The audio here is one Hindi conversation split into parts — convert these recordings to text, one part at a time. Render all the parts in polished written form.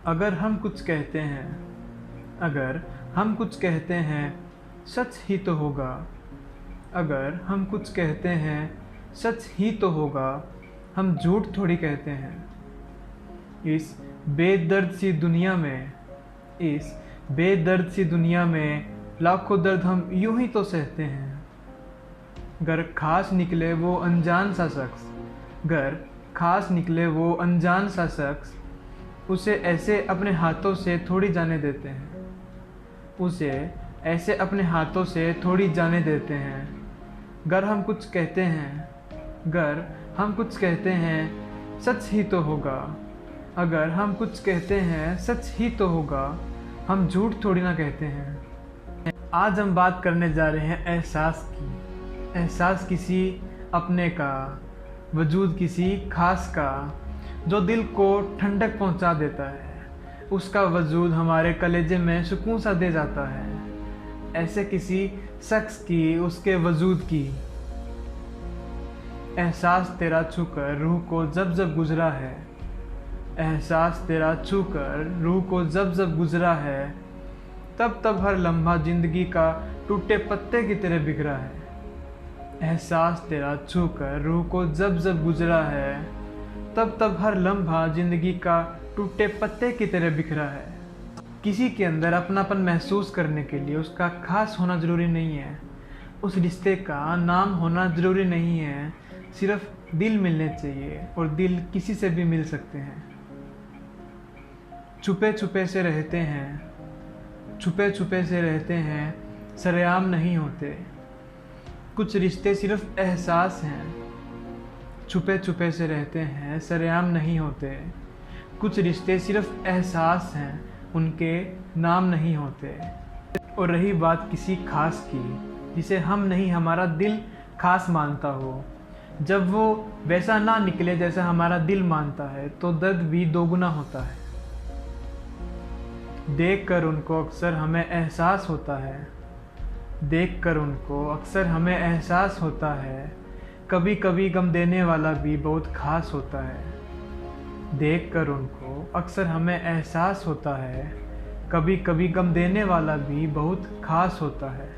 अगर हम कुछ कहते हैं, अगर हम कुछ कहते हैं, सच ही तो होगा। अगर हम कुछ कहते हैं, सच ही तो होगा। हम झूठ थोड़ी कहते हैं। इस बेदर्द सी दुनिया में, इस बेदर्द सी दुनिया में लाखों दर्द हम यूं ही तो सहते हैं। गर खास निकले वो अनजान सा शख्स, गर खास निकले वो अनजान सा शख्स, उसे ऐसे अपने हाथों से थोड़ी जाने देते हैं। उसे ऐसे अपने हाथों से थोड़ी जाने देते हैं। गर हम कुछ कहते हैं, गर हम कुछ कहते हैं, सच ही तो होगा। अगर हम कुछ कहते हैं, सच ही तो होगा। हम झूठ थोड़ी ना कहते हैं। आज हम बात करने जा रहे हैं एहसास की। एहसास किसी अपने का, वजूद किसी खास का, जो दिल को ठंडक पहुंचा देता है। उसका वजूद हमारे कलेजे में सुकून सा दे जाता है। ऐसे किसी शख्स की, उसके वजूद की। एहसास तेरा छूकर रूह को जब जब गुजरा है। एहसास तेरा छूकर रूह को जब जब गुजरा है, तब तब हर लम्हा जिंदगी का टूटे पत्ते की तरह बिखरा है। एहसास तेरा छूकर रूह को जब जब गुजरा है, तब तब हर लम्हा जिंदगी का टूटे पत्ते की तरह बिखरा है। किसी के अंदर अपनापन महसूस करने के लिए उसका खास होना ज़रूरी नहीं है। उस रिश्ते का नाम होना ज़रूरी नहीं है। सिर्फ दिल मिलने चाहिए, और दिल किसी से भी मिल सकते हैं। छुपे छुपे से रहते हैं, छुपे छुपे से रहते हैं, सरेआम नहीं होते। कुछ रिश्ते सिर्फ एहसास हैं। छुपे छुपे से रहते हैं, सरेआम नहीं होते। कुछ रिश्ते सिर्फ एहसास हैं, उनके नाम नहीं होते। और रही बात किसी खास की, जिसे हम नहीं हमारा दिल खास मानता हो, जब वो वैसा ना निकले जैसा हमारा दिल मानता है, तो दर्द भी दोगुना होता है। देख कर उनको अक्सर हमें एहसास होता है। देख कर उनको अक्सर हमें एहसास होता है। कभी कभी गम देने वाला भी बहुत खास होता है। देख कर उनको अक्सर हमें एहसास होता है। कभी कभी गम देने वाला भी बहुत खास होता है।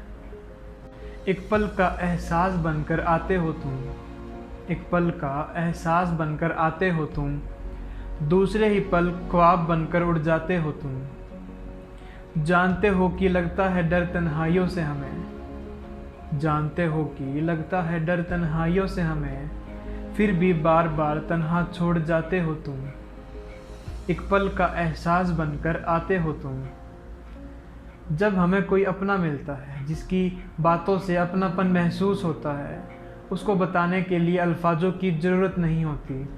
एक पल का एहसास बनकर आते हो तुम, एक पल का एहसास बनकर आते हो तुम, दूसरे ही पल ख्वाब बनकर उड़ जाते हो तुम। जानते हो कि लगता है डर तन्हाइयों से हमें, जानते हो कि लगता है डर तन्हाइयों से हमें, फिर भी बार बार तन्हा छोड़ जाते हो तुम। एक पल का एहसास बनकर आते हो तुम। जब हमें कोई अपना मिलता है, जिसकी बातों से अपनापन महसूस होता है, उसको बताने के लिए अल्फाजों की ज़रूरत नहीं होती।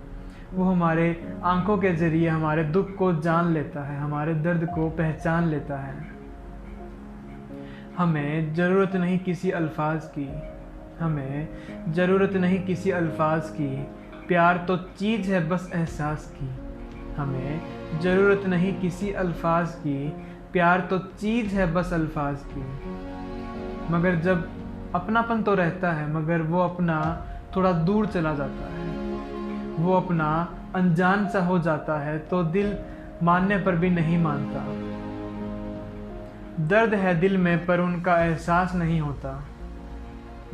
वो हमारे आंखों के ज़रिए हमारे दुख को जान लेता है, हमारे दर्द को पहचान लेता है। हमें ज़रूरत नहीं किसी अल्फाज की, हमें ज़रूरत नहीं किसी अल्फाज की, प्यार तो चीज़ है बस एहसास की। हमें ज़रूरत नहीं किसी अल्फाज की, प्यार तो चीज़ है बस अल्फाज की। मगर जब अपनापन तो रहता है, मगर वो अपना थोड़ा दूर चला जाता है, वो अपना अनजान सा हो जाता है, तो दिल मानने पर भी नहीं मानता। दर्द है दिल में पर उनका एहसास नहीं होता।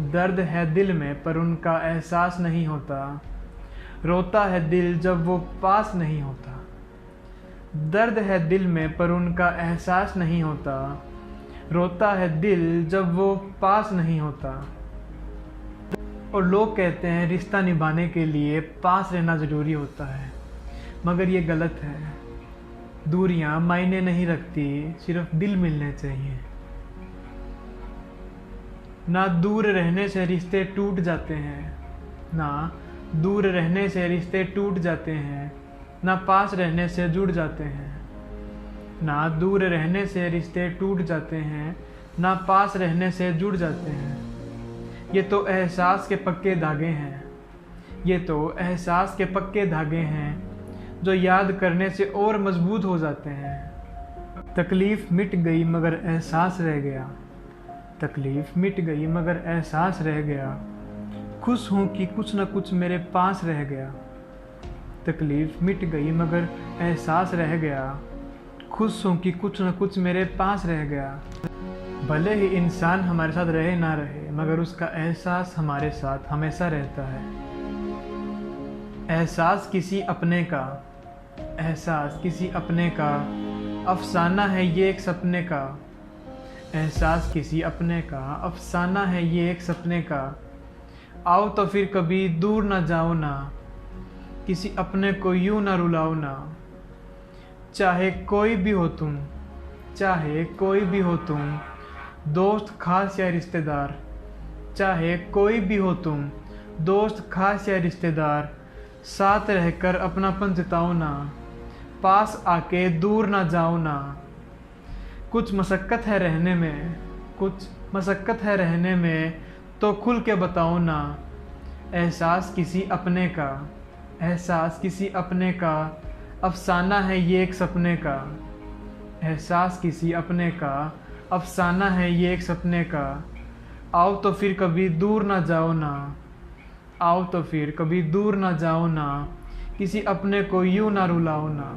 दर्द है दिल में पर उनका एहसास नहीं होता। रोता है दिल जब वो पास नहीं होता। दर्द है दिल में पर उनका एहसास नहीं होता। रोता है दिल जब वो पास नहीं होता। और लोग कहते हैं रिश्ता निभाने के लिए पास रहना ज़रूरी होता है, मगर ये गलत है। दूरियां मायने नहीं रखती, सिर्फ दिल मिलने चाहिए। ना दूर रहने से रिश्ते टूट जाते हैं, ना दूर रहने से रिश्ते टूट जाते हैं, ना पास रहने से जुड़ जाते हैं। ना दूर रहने से रिश्ते टूट जाते हैं, ना पास रहने से जुड़ जाते हैं। ये तो एहसास के पक्के धागे हैं, ये तो एहसास के पक्के धागे हैं, जो याद करने से और मजबूत हो जाते हैं। तकलीफ़ मिट गई मगर एहसास रह गया। तकलीफ़ मिट गई मगर एहसास रह गया। खुश हूँ कि कुछ न कुछ मेरे पास रह गया। तकलीफ़ मिट गई मगर एहसास रह गया। खुश हूँ कि कुछ न कुछ मेरे पास रह गया। भले ही इंसान हमारे साथ रहे ना रहे, मगर उसका एहसास हमारे साथ हमेशा रहता है। एहसास किसी अपने का, एहसास किसी अपने का, अफसाना है ये एक सपने का। एहसास किसी अपने का, अफसाना है ये एक सपने का। आओ तो फिर कभी दूर ना जाओ ना, किसी अपने को यूं ना रुलाओ ना। चाहे कोई भी हो तुम, चाहे कोई भी हो तुम, दोस्त खास या रिश्तेदार। चाहे कोई भी हो तुम, दोस्त खास या रिश्तेदार, साथ रहकर अपनापन जताओ ना, पास आके दूर ना जाओ ना। कुछ मशक्क़त है रहने में, कुछ मशक्क़त है रहने में, तो खुल के बताओ ना। एहसास किसी अपने का, एहसास किसी अपने का, अफसाना है ये एक सपने का। एहसास किसी अपने का, अफसाना है ये एक सपने का। आओ तो फिर कभी दूर ना जाओ ना, आओ तो फिर कभी दूर ना जाओ ना, किसी अपने को यूं ना रुलाओ ना।